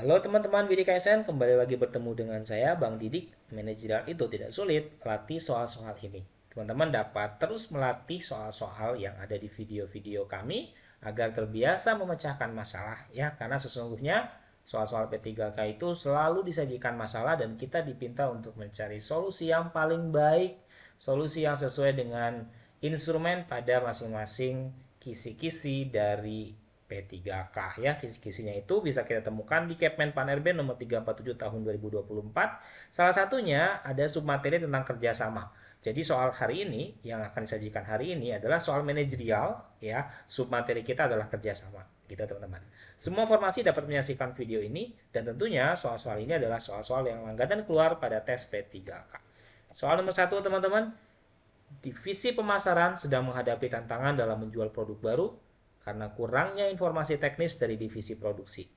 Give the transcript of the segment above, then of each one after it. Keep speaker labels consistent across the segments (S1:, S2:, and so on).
S1: Halo teman-teman Bidik KSN, kembali lagi bertemu dengan saya Bang Didik. Manajerial itu tidak sulit, latih soal-soal ini. Teman-teman dapat terus melatih soal-soal yang ada di video-video kami agar terbiasa memecahkan masalah ya, karena sesungguhnya soal-soal P3K itu selalu disajikan masalah dan kita dipinta untuk mencari solusi yang paling baik, solusi yang sesuai dengan instrumen pada masing-masing kisi-kisi dari P3K ya. Kisi-kisinya itu bisa kita temukan di Kepmen Pan-RB nomor 347 tahun 2024. Salah satunya ada submateri tentang kerjasama. Jadi soal hari ini yang akan disajikan hari ini adalah soal manajerial ya. Submateri kita adalah kerjasama. Gitu teman-teman. Semua formasi dapat menyaksikan video ini dan tentunya soal-soal ini adalah soal-soal yang langganan keluar pada tes P3K. Soal nomor 1 teman-teman, divisi pemasaran sedang menghadapi tantangan dalam menjual produk baru karena kurangnya informasi teknis dari divisi produksi.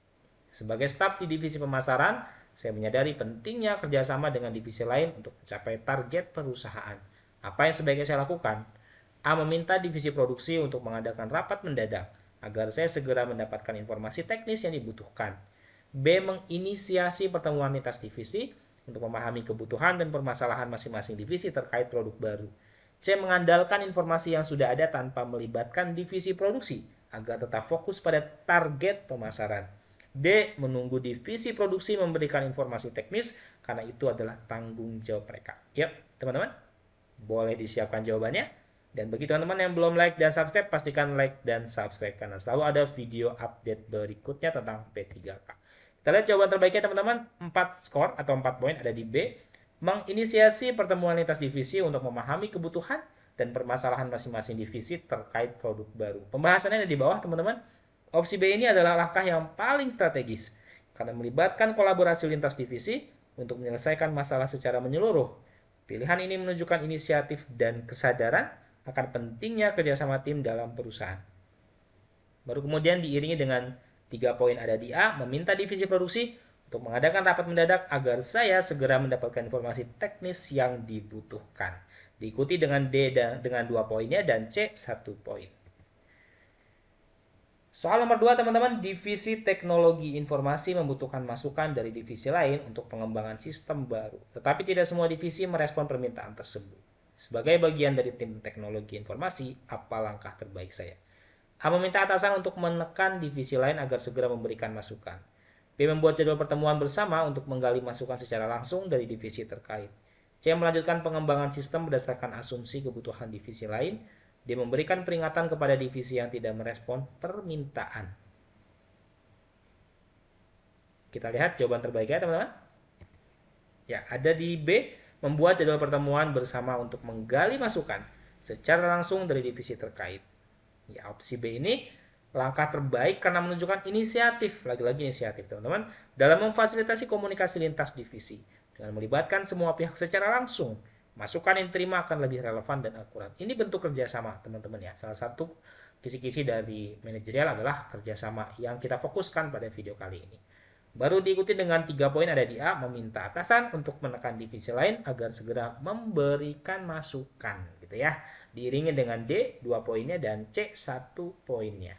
S1: Sebagai staf di divisi pemasaran, saya menyadari pentingnya kerjasama dengan divisi lain untuk mencapai target perusahaan. Apa yang sebaiknya saya lakukan? A. Meminta divisi produksi untuk mengadakan rapat mendadak agar saya segera mendapatkan informasi teknis yang dibutuhkan. B. Menginisiasi pertemuan lintas divisi untuk memahami kebutuhan dan permasalahan masing-masing divisi terkait produk baru. C. Mengandalkan informasi yang sudah ada tanpa melibatkan divisi produksi agar tetap fokus pada target pemasaran. D. Menunggu divisi produksi memberikan informasi teknis karena itu adalah tanggung jawab mereka. Yap, teman-teman, boleh disiapkan jawabannya. Dan bagi teman-teman yang belum like dan subscribe, pastikan like dan subscribe karena selalu ada video update berikutnya tentang P3K. Kita lihat jawaban terbaiknya teman-teman, 4 skor atau 4 poin ada di B. Menginisiasi pertemuan lintas divisi untuk memahami kebutuhan dan permasalahan masing-masing divisi terkait produk baru. Pembahasannya ada di bawah teman-teman. Opsi B ini adalah langkah yang paling strategis karena melibatkan kolaborasi lintas divisi untuk menyelesaikan masalah secara menyeluruh. Pilihan ini menunjukkan inisiatif dan kesadaran akan pentingnya kerjasama tim dalam perusahaan. Baru kemudian diiringi dengan 3 poin ada di A, meminta divisi produksi untuk mengadakan rapat mendadak agar saya segera mendapatkan informasi teknis yang dibutuhkan. Diikuti dengan D dengan 2 poinnya dan C 1 poin. Soal nomor 2 teman-teman, divisi teknologi informasi membutuhkan masukan dari divisi lain untuk pengembangan sistem baru. Tetapi tidak semua divisi merespon permintaan tersebut. Sebagai bagian dari tim teknologi informasi, apa langkah terbaik saya? A. Meminta atasan untuk menekan divisi lain agar segera memberikan masukan. B. Membuat jadwal pertemuan bersama untuk menggali masukan secara langsung dari divisi terkait. C. Melanjutkan pengembangan sistem berdasarkan asumsi kebutuhan divisi lain. D. Memberikan peringatan kepada divisi yang tidak merespon permintaan. Kita lihat jawaban terbaiknya teman-teman. Ya, ada di B. Membuat jadwal pertemuan bersama untuk menggali masukan secara langsung dari divisi terkait. Ya, opsi B ini langkah terbaik karena menunjukkan inisiatif, lagi-lagi inisiatif teman-teman, dalam memfasilitasi komunikasi lintas divisi. Dengan melibatkan semua pihak secara langsung, masukan yang diterima akan lebih relevan dan akurat. Ini bentuk kerjasama teman-teman ya. Salah satu kisi-kisi dari manajerial adalah kerjasama yang kita fokuskan pada video kali ini. Baru diikuti dengan 3 poin ada di A, meminta atasan untuk menekan divisi lain agar segera memberikan masukan gitu ya. Diiringi dengan D 2 poinnya dan C 1 poinnya.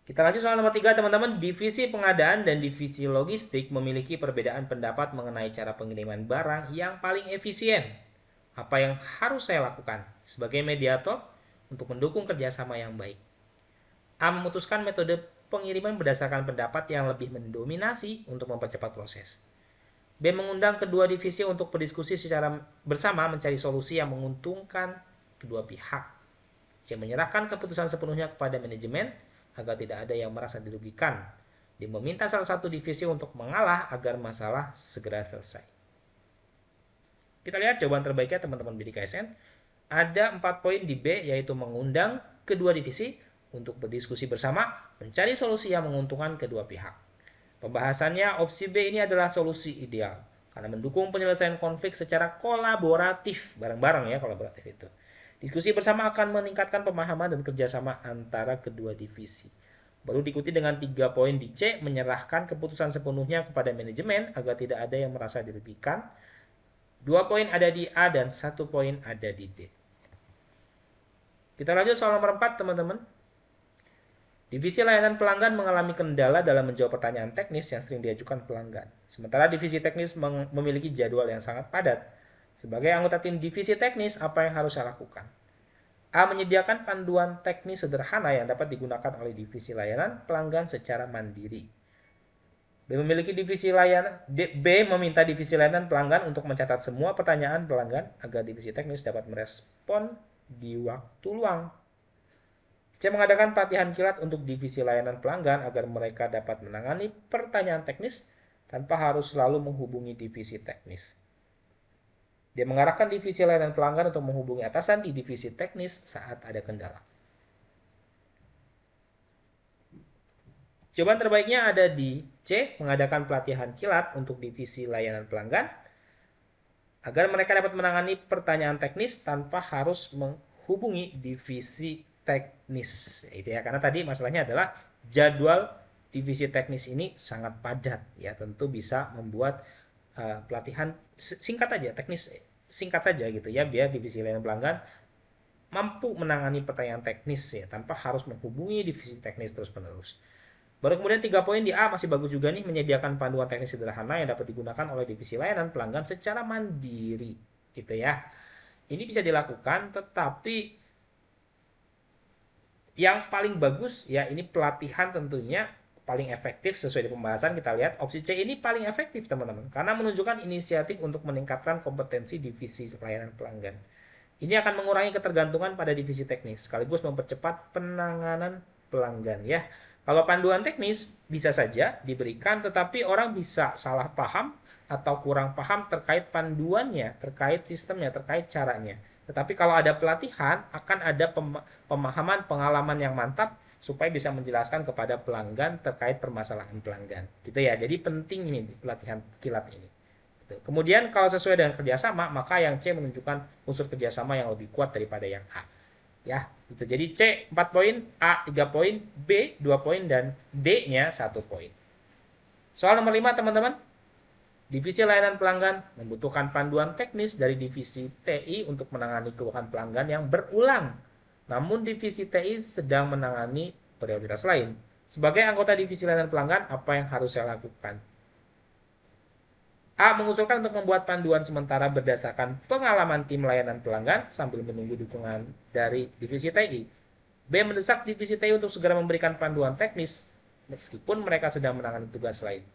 S1: Kita lanjut soal nomor 3 teman-teman. Divisi pengadaan dan divisi logistik memiliki perbedaan pendapat mengenai cara pengiriman barang yang paling efisien. Apa yang harus saya lakukan sebagai mediator untuk mendukung kerjasama yang baik? A. Memutuskan metode pengiriman berdasarkan pendapat yang lebih mendominasi untuk mempercepat proses. B. Mengundang kedua divisi untuk berdiskusi secara bersama mencari solusi yang menguntungkan kedua pihak. C. Menyerahkan keputusan sepenuhnya kepada manajemen agar tidak ada yang merasa dirugikan. D. Meminta salah satu divisi untuk mengalah agar masalah segera selesai. Kita lihat jawaban terbaiknya teman-teman bidik KSN. Ada 4 poin di B, yaitu mengundang kedua divisi untuk berdiskusi bersama, mencari solusi yang menguntungkan kedua pihak. Pembahasannya opsi B ini adalah solusi ideal karena mendukung penyelesaian konflik secara kolaboratif, bareng-bareng ya kolaboratif itu. Diskusi bersama akan meningkatkan pemahaman dan kerjasama antara kedua divisi. Baru diikuti dengan 3 poin di C, menyerahkan keputusan sepenuhnya kepada manajemen agar tidak ada yang merasa dirugikan. 2 poin ada di A dan 1 poin ada di D. Kita lanjut soal nomor 4 teman-teman. Divisi layanan pelanggan mengalami kendala dalam menjawab pertanyaan teknis yang sering diajukan pelanggan. Sementara divisi teknis memiliki jadwal yang sangat padat. Sebagai anggota tim divisi teknis, apa yang harus saya lakukan? A. Menyediakan panduan teknis sederhana yang dapat digunakan oleh divisi layanan pelanggan secara mandiri. B. Meminta divisi layanan pelanggan untuk mencatat semua pertanyaan pelanggan agar divisi teknis dapat merespon di waktu luang. C. Mengadakan pelatihan kilat untuk divisi layanan pelanggan agar mereka dapat menangani pertanyaan teknis tanpa harus selalu menghubungi divisi teknis. Dia mengarahkan divisi layanan pelanggan untuk menghubungi atasan di divisi teknis saat ada kendala. Jawaban terbaiknya ada di C. Mengadakan pelatihan kilat untuk divisi layanan pelanggan agar mereka dapat menangani pertanyaan teknis tanpa harus menghubungi divisi teknis. Itu ya, karena tadi masalahnya adalah jadwal divisi teknis ini sangat padat ya, tentu bisa membuat pelatihan singkat aja, teknis singkat saja gitu ya, biar divisi layanan pelanggan mampu menangani pertanyaan teknis ya tanpa harus menghubungi divisi teknis terus-menerus. Baru kemudian 3 poin di A masih bagus juga nih, menyediakan panduan teknis sederhana yang dapat digunakan oleh divisi layanan pelanggan secara mandiri gitu ya. Ini bisa dilakukan, tetapi yang paling bagus ya ini pelatihan tentunya paling efektif sesuai dengan pembahasan. Kita lihat opsi C ini paling efektif teman-teman, karena menunjukkan inisiatif untuk meningkatkan kompetensi divisi layanan pelanggan. Ini akan mengurangi ketergantungan pada divisi teknis sekaligus mempercepat penanganan pelanggan ya. Kalau panduan teknis bisa saja diberikan, tetapi orang bisa salah paham atau kurang paham terkait panduannya, terkait sistemnya, terkait caranya. Tetapi kalau ada pelatihan, akan ada pemahaman, pengalaman yang mantap supaya bisa menjelaskan kepada pelanggan terkait permasalahan pelanggan. Gitu ya. Jadi penting ini pelatihan kilat ini. Kemudian kalau sesuai dengan kerjasama, maka yang C menunjukkan unsur kerjasama yang lebih kuat daripada yang A. Ya, gitu. Jadi C 4 poin, A 3 poin, B 2 poin, dan D-nya 1 poin. Soal nomor 5 teman-teman. Divisi layanan pelanggan membutuhkan panduan teknis dari divisi TI untuk menangani keluhan pelanggan yang berulang. Namun divisi TI sedang menangani prioritas lain. Sebagai anggota divisi layanan pelanggan, apa yang harus saya lakukan? A. Mengusulkan untuk membuat panduan sementara berdasarkan pengalaman tim layanan pelanggan sambil menunggu dukungan dari divisi TI. B. Mendesak divisi TI untuk segera memberikan panduan teknis meskipun mereka sedang menangani tugas lain.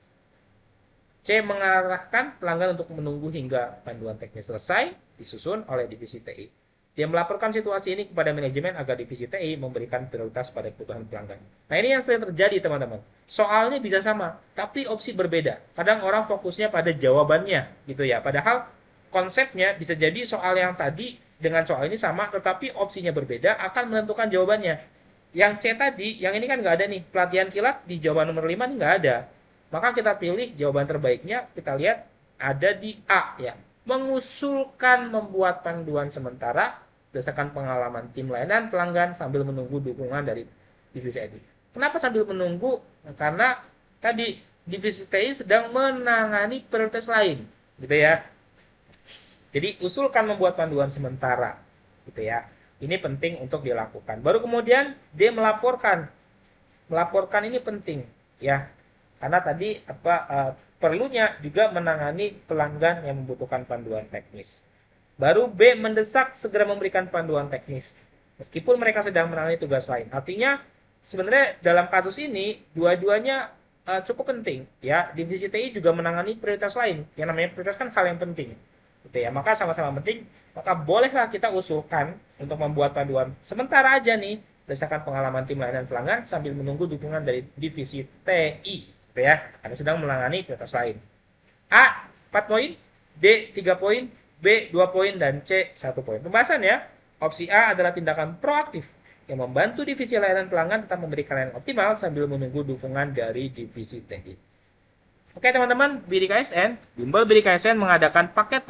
S1: C. Mengarahkan pelanggan untuk menunggu hingga panduan teknis selesai disusun oleh divisi TI. Dia melaporkan situasi ini kepada manajemen agar divisi TI memberikan prioritas pada kebutuhan pelanggan. Nah, ini yang sering terjadi teman-teman. Soalnya bisa sama, tapi opsi berbeda. Kadang orang fokusnya pada jawabannya gitu ya. Padahal konsepnya bisa jadi soal yang tadi dengan soal ini sama, tetapi opsinya berbeda akan menentukan jawabannya. Yang C tadi, yang ini kan nggak ada nih. Pelatihan kilat di jawaban nomor 5 ini nggak ada. Maka kita pilih jawaban terbaiknya, kita lihat ada di A ya. Mengusulkan membuat panduan sementara berdasarkan pengalaman tim layanan pelanggan sambil menunggu dukungan dari divisi TI. Kenapa sambil menunggu? Karena tadi divisi TI sedang menangani prioritas lain, gitu ya. Jadi usulkan membuat panduan sementara, gitu ya. Ini penting untuk dilakukan. Baru kemudian dia melaporkan. Melaporkan ini penting, ya. Karena tadi perlunya juga menangani pelanggan yang membutuhkan panduan teknis. Baru B. Mendesak segera memberikan panduan teknis meskipun mereka sedang menangani tugas lain. Artinya sebenarnya dalam kasus ini dua-duanya cukup penting ya. Divisi TI juga menangani prioritas lain. Yang namanya prioritas kan hal yang penting. Gitu ya. Maka sama-sama penting, maka bolehlah kita usulkan untuk membuat panduan sementara aja nih berdasarkan pengalaman tim layanan pelanggan sambil menunggu dukungan dari divisi TI. Gitu ya, karena sedang menangani prioritas lain. A 4 poin, D 3 poin, B 2 poin, dan C 1 poin. Pembahasan ya. Opsi A adalah tindakan proaktif yang membantu divisi layanan pelanggan tetap memberikan layanan optimal sambil menunggu dukungan dari divisi TI. Oke teman-teman, BDKSN, Bimbel BDKSN mengadakan paket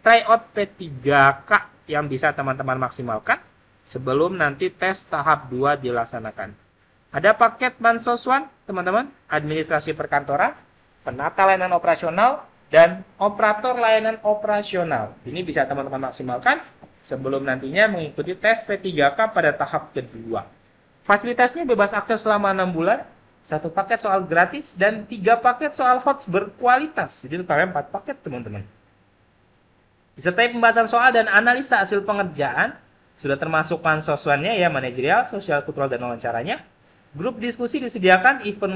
S1: tryout P3K yang bisa teman-teman maksimalkan sebelum nanti tes tahap 2 dilaksanakan. Ada paket Bansos 1, teman-teman, administrasi perkantoran, penata layanan operasional, dan operator layanan operasional. Ini bisa teman-teman maksimalkan sebelum nantinya mengikuti tes P3K pada tahap kedua. Fasilitasnya bebas akses selama 6 bulan, 1 paket soal gratis, dan 3 paket soal HOTS berkualitas. Jadi totalnya 4 paket, teman-teman. Disertai pembahasan soal dan analisa hasil pengerjaan, sudah termasuk pansoswannya ya, manajerial, sosial, kultural, dan wawancaranya. Grup diskusi disediakan, event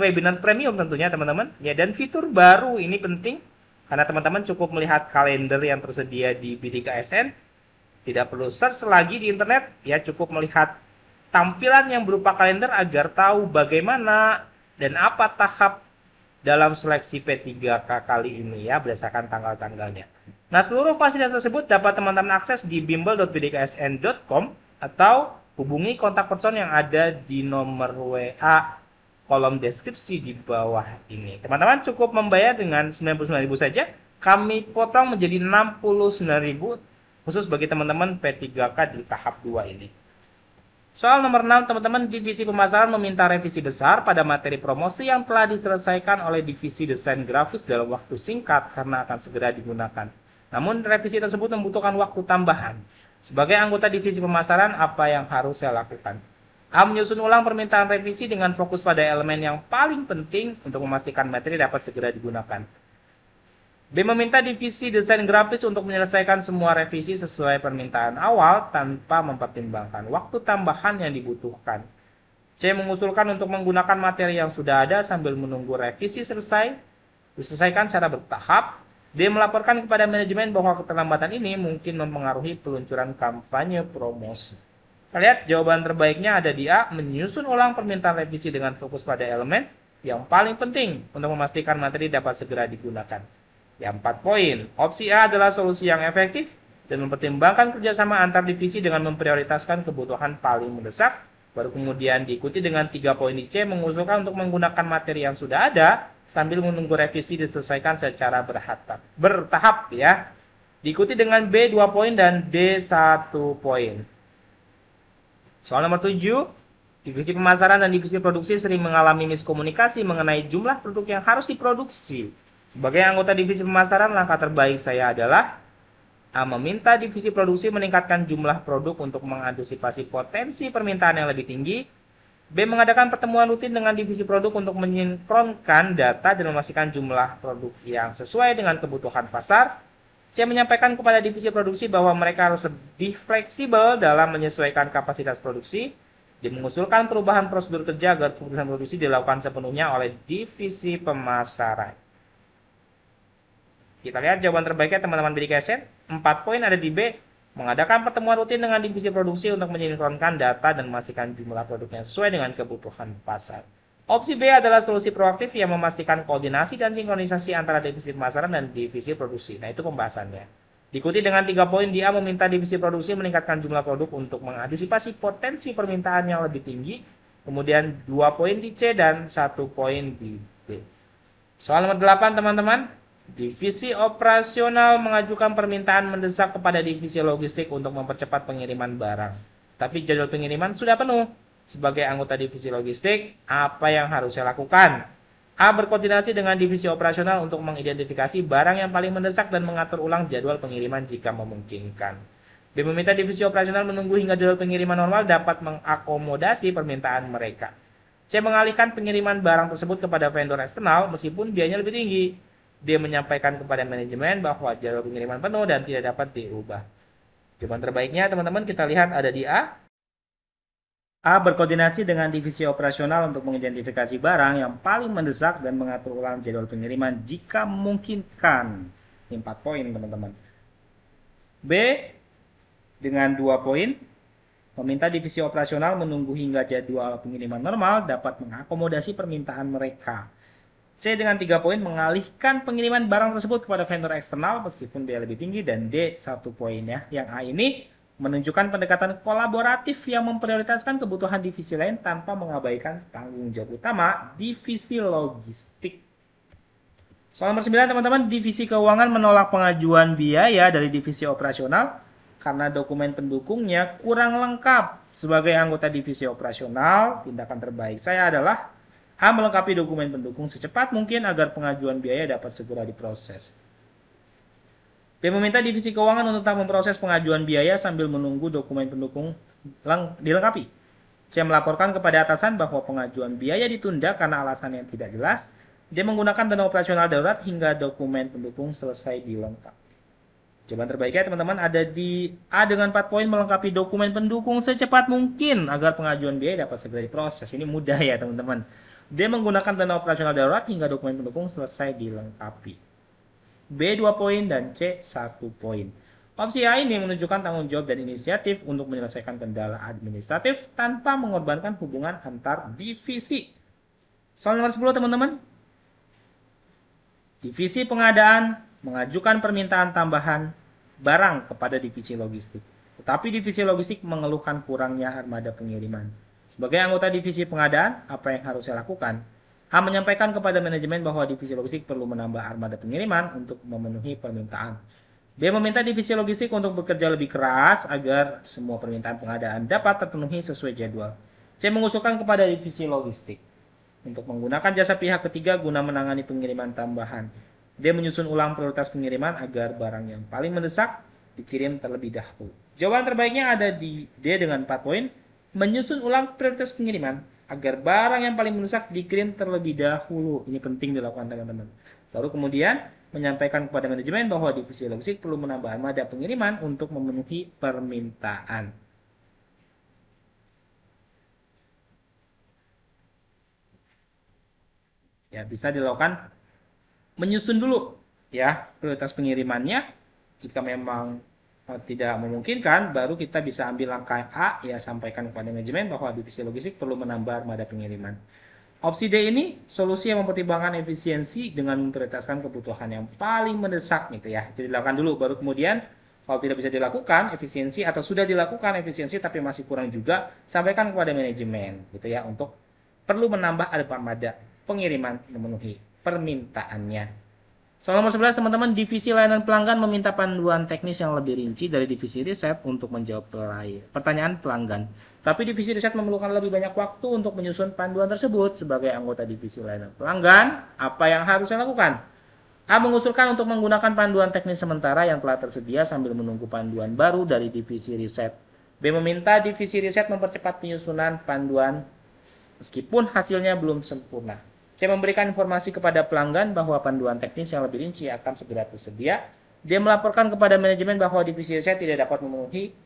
S1: webinar premium tentunya, teman-teman. Ya, dan fitur baru ini penting karena teman-teman cukup melihat kalender yang tersedia di BDKSN. Tidak perlu search lagi di internet, ya cukup melihat tampilan yang berupa kalender agar tahu bagaimana dan apa tahap dalam seleksi P3K kali ini ya, berdasarkan tanggal-tanggalnya. Nah, seluruh fasilitas tersebut dapat teman-teman akses di bimbel.bdksn.com atau hubungi kontak person yang ada di nomor WA kolom deskripsi di bawah ini. Teman-teman cukup membayar dengan 99.000 saja, kami potong menjadi 69.000 khusus bagi teman-teman P3K di tahap 2 ini. Soal nomor 6, teman-teman, divisi pemasaran meminta revisi besar pada materi promosi yang telah diselesaikan oleh divisi desain grafis dalam waktu singkat karena akan segera digunakan. Namun, revisi tersebut membutuhkan waktu tambahan. Sebagai anggota divisi pemasaran, apa yang harus saya lakukan? A. Menyusun ulang permintaan revisi dengan fokus pada elemen yang paling penting untuk memastikan materi dapat segera digunakan. B. Meminta divisi desain grafis untuk menyelesaikan semua revisi sesuai permintaan awal tanpa mempertimbangkan waktu tambahan yang dibutuhkan. C. Mengusulkan untuk menggunakan materi yang sudah ada sambil menunggu revisi diselesaikan secara bertahap. D. Melaporkan kepada manajemen bahwa keterlambatan ini mungkin mempengaruhi peluncuran kampanye promosi. Kita lihat jawaban terbaiknya ada di A. Menyusun ulang permintaan revisi dengan fokus pada elemen yang paling penting untuk memastikan materi dapat segera digunakan. Yang 4 poin. Opsi A adalah solusi yang efektif dan mempertimbangkan kerjasama antar divisi dengan memprioritaskan kebutuhan paling mendesak. Baru kemudian diikuti dengan 3 poin di C, mengusulkan untuk menggunakan materi yang sudah ada sambil menunggu revisi diselesaikan secara bertahap ya. Diikuti dengan B 2 poin dan D 1 poin. Soal nomor 7. Divisi pemasaran dan divisi produksi sering mengalami miskomunikasi mengenai jumlah produk yang harus diproduksi. Sebagai anggota divisi pemasaran, langkah terbaik saya adalah A. Meminta divisi produksi meningkatkan jumlah produk untuk mengantisipasi potensi permintaan yang lebih tinggi. B. Mengadakan pertemuan rutin dengan divisi produk untuk menyinkronkan data dan memastikan jumlah produk yang sesuai dengan kebutuhan pasar. C. Menyampaikan kepada divisi produksi bahwa mereka harus lebih fleksibel dalam menyesuaikan kapasitas produksi. D. Mengusulkan perubahan prosedur kerja agar keputusan produksi dilakukan sepenuhnya oleh divisi pemasaran. Kita lihat jawaban terbaiknya teman-teman BDKSN. 4 poin ada di B. Mengadakan pertemuan rutin dengan divisi produksi untuk menyinkronkan data dan memastikan jumlah produk yang sesuai dengan kebutuhan pasar. Opsi B adalah solusi proaktif yang memastikan koordinasi dan sinkronisasi antara divisi pemasaran dan divisi produksi. Nah, itu pembahasannya. Diikuti dengan 3 poin di A, meminta divisi produksi meningkatkan jumlah produk untuk mengantisipasi potensi permintaan yang lebih tinggi. Kemudian 2 poin di C dan 1 poin di D. Soal nomor 8, teman-teman. Divisi operasional mengajukan permintaan mendesak kepada divisi logistik untuk mempercepat pengiriman barang. Tapi jadwal pengiriman sudah penuh. Sebagai anggota divisi logistik, apa yang harus saya lakukan? A. Berkoordinasi dengan divisi operasional untuk mengidentifikasi barang yang paling mendesak dan mengatur ulang jadwal pengiriman jika memungkinkan. B. Meminta divisi operasional menunggu hingga jadwal pengiriman normal dapat mengakomodasi permintaan mereka. C. Mengalihkan pengiriman barang tersebut kepada vendor eksternal meskipun biayanya lebih tinggi. Dia menyampaikan kepada manajemen bahwa jadwal pengiriman penuh dan tidak dapat diubah. Jawaban terbaiknya teman-teman kita lihat ada di A. A. Berkoordinasi dengan divisi operasional untuk mengidentifikasi barang yang paling mendesak dan mengatur ulang jadwal pengiriman jika memungkinkan. Ini 4 poin teman-teman. B. Dengan 2 poin. Meminta divisi operasional menunggu hingga jadwal pengiriman normal dapat mengakomodasi permintaan mereka. C. Dengan 3 poin, mengalihkan pengiriman barang tersebut kepada vendor eksternal meskipun biaya lebih tinggi. Dan D. 1 poin ya. Yang A ini menunjukkan pendekatan kolaboratif yang memprioritaskan kebutuhan divisi lain tanpa mengabaikan tanggung jawab utama divisi logistik. Soal nomor 9 teman-teman, divisi keuangan menolak pengajuan biaya dari divisi operasional karena dokumen pendukungnya kurang lengkap. Sebagai anggota divisi operasional, tindakan terbaik saya adalah A. Melengkapi dokumen pendukung secepat mungkin agar pengajuan biaya dapat segera diproses. B. Meminta divisi keuangan untuk tetap memproses pengajuan biaya sambil menunggu dokumen pendukung dilengkapi. C. Melaporkan kepada atasan bahwa pengajuan biaya ditunda karena alasan yang tidak jelas. D. Menggunakan dana operasional darurat hingga dokumen pendukung selesai dilengkapi. Jawaban terbaiknya teman-teman ada di A dengan 4 poin, melengkapi dokumen pendukung secepat mungkin agar pengajuan biaya dapat segera diproses. Ini mudah ya teman-teman. D. Menggunakan dana operasional darurat hingga dokumen pendukung selesai dilengkapi. B 2 poin dan C 1 poin. Opsi A ini menunjukkan tanggung jawab dan inisiatif untuk menyelesaikan kendala administratif tanpa mengorbankan hubungan antar divisi. Soal nomor 10 teman-teman. Divisi pengadaan mengajukan permintaan tambahan barang kepada divisi logistik. Tetapi divisi logistik mengeluhkan kurangnya armada pengiriman. Sebagai anggota divisi pengadaan, apa yang harus saya lakukan? A. Menyampaikan kepada manajemen bahwa divisi logistik perlu menambah armada pengiriman untuk memenuhi permintaan. B. Meminta divisi logistik untuk bekerja lebih keras agar semua permintaan pengadaan dapat terpenuhi sesuai jadwal. C. Mengusulkan kepada divisi logistik untuk menggunakan jasa pihak ketiga guna menangani pengiriman tambahan. D. Menyusun ulang prioritas pengiriman agar barang yang paling mendesak dikirim terlebih dahulu. Jawaban terbaiknya ada di D dengan 4 poin. Menyusun ulang prioritas pengiriman agar barang yang paling mendesak dikirim terlebih dahulu. Ini penting dilakukan teman-teman. Lalu kemudian menyampaikan kepada manajemen bahwa divisi logistik perlu menambah armada pengiriman untuk memenuhi permintaan. Ya, bisa dilakukan menyusun dulu ya prioritas pengirimannya. Jika memang tidak memungkinkan, baru kita bisa ambil langkah A, ya sampaikan kepada manajemen bahwa divisi logistik perlu menambah armada pengiriman. Opsi D ini solusi yang mempertimbangkan efisiensi dengan memprioritaskan kebutuhan yang paling mendesak gitu ya. Jadi dilakukan dulu, baru kemudian kalau tidak bisa dilakukan efisiensi atau sudah dilakukan efisiensi tapi masih kurang juga, sampaikan kepada manajemen gitu ya untuk perlu menambah armada pengiriman memenuhi permintaannya. Soal nomor 11 teman-teman, divisi layanan pelanggan meminta panduan teknis yang lebih rinci dari divisi riset untuk menjawab pertanyaan pelanggan. Tapi divisi riset memerlukan lebih banyak waktu untuk menyusun panduan tersebut. Sebagai anggota divisi layanan pelanggan, apa yang harus saya lakukan? A. Mengusulkan untuk menggunakan panduan teknis sementara yang telah tersedia sambil menunggu panduan baru dari divisi riset. B. Meminta divisi riset mempercepat penyusunan panduan meskipun hasilnya belum sempurna. C. Memberikan informasi kepada pelanggan bahwa panduan teknis yang lebih rinci akan segera tersedia. D. Melaporkan kepada manajemen bahwa divisi riset tidak dapat memenuhi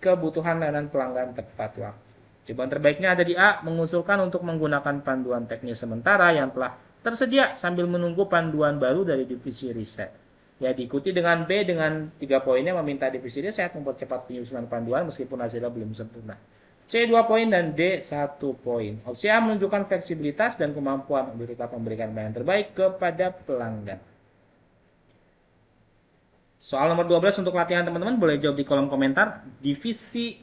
S1: kebutuhan layanan pelanggan tepat waktu. Jawaban terbaiknya ada di A. Mengusulkan untuk menggunakan panduan teknis sementara yang telah tersedia sambil menunggu panduan baru dari divisi riset. Ya, diikuti dengan B dengan 3 poinnya, meminta divisi riset mempercepat penyusunan panduan meskipun hasilnya belum sempurna. C 2 poin dan D 1 poin. Opsi A menunjukkan fleksibilitas dan kemampuan untuk tetap memberikan pelayanan terbaik kepada pelanggan. Soal nomor 12 untuk latihan teman-teman boleh jawab di kolom komentar. Divisi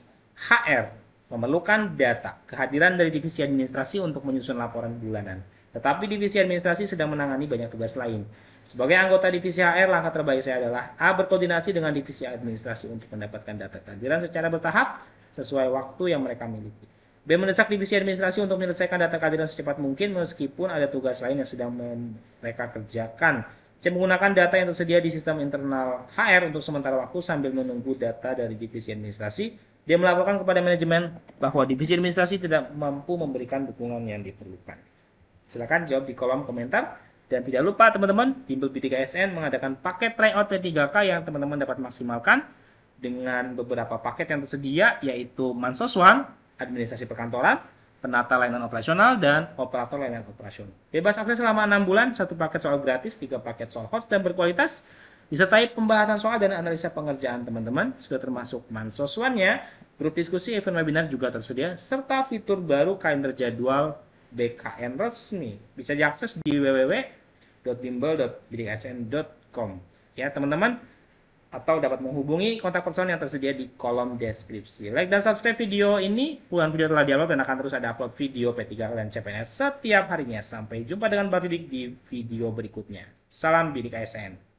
S1: HR memerlukan data kehadiran dari divisi administrasi untuk menyusun laporan bulanan. Tetapi divisi administrasi sedang menangani banyak tugas lain. Sebagai anggota divisi HR, langkah terbaik saya adalah A. Berkoordinasi dengan divisi administrasi untuk mendapatkan data kehadiran secara bertahap sesuai waktu yang mereka miliki. B. Mendesak divisi administrasi untuk menyelesaikan data kehadiran secepat mungkin meskipun ada tugas lain yang sedang mereka kerjakan. C. Menggunakan data yang tersedia di sistem internal HR untuk sementara waktu sambil menunggu data dari divisi administrasi. D. Melaporkan kepada manajemen bahwa divisi administrasi tidak mampu memberikan dukungan yang diperlukan. Silakan jawab di kolom komentar. Dan tidak lupa teman-teman, Bimbel Bidik ASN mengadakan paket tryout P3K yang teman-teman dapat maksimalkan dengan beberapa paket yang tersedia, yaitu Mansoswan, administrasi perkantoran, penata layanan operasional, dan operator layanan operasional. Bebas akses selama 6 bulan, 1 paket soal gratis, 3 paket soal host dan berkualitas, disertai pembahasan soal dan analisa pengerjaan teman-teman. Sudah termasuk Mansoswannya, grup diskusi, event webinar juga tersedia, serta fitur baru kalender jadwal BKN resmi. Bisa diakses di www.bimbel.bidiksn.com. Ya teman-teman, atau dapat menghubungi kontak person yang tersedia di kolom deskripsi. Like dan subscribe video ini. Puluhan video telah diupload dan akan terus ada upload video P3K dan CPNS setiap harinya. Sampai jumpa dengan Mbak Bidik di video berikutnya. Salam Bidik ASN.